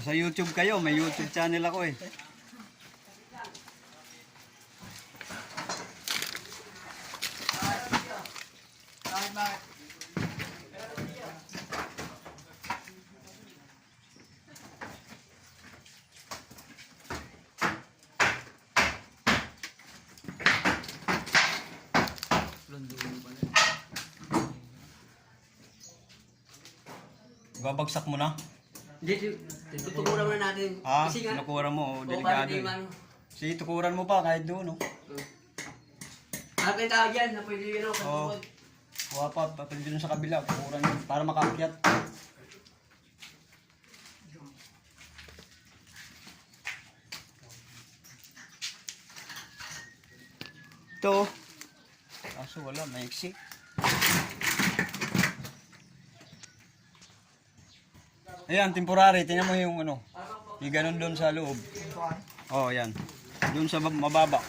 Sa YouTube kayo, may YouTube channel ako eh. Babagsak mo na? Hindi, tutukuran muna natin. Ah, Kasi nga, tinukuran mo, oo, delikado para di eh. man. Sige, tukuran mo pa kahit doon, no? Ano kayo tawag yan? Na pwede yun ako. Oo. Kuha pa, papalito dun sa kabila, tukuran yun, para makakyat. Ito. Kaso wala, maiksi. Ayan, temporary. Tingnan mo yung ano. Yung ganun doon sa loob. Oh, ayan. Doon sa mababa.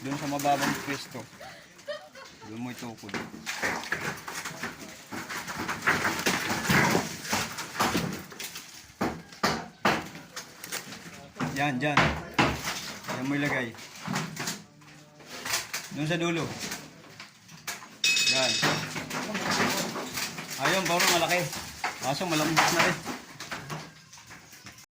Doon sa mababang pwesto. Doon mo itukod. Yan, dyan. Yan mo ilagay. Doon sa dulo. Yan. Ayun, parang malaki. Kaso malambot na rin.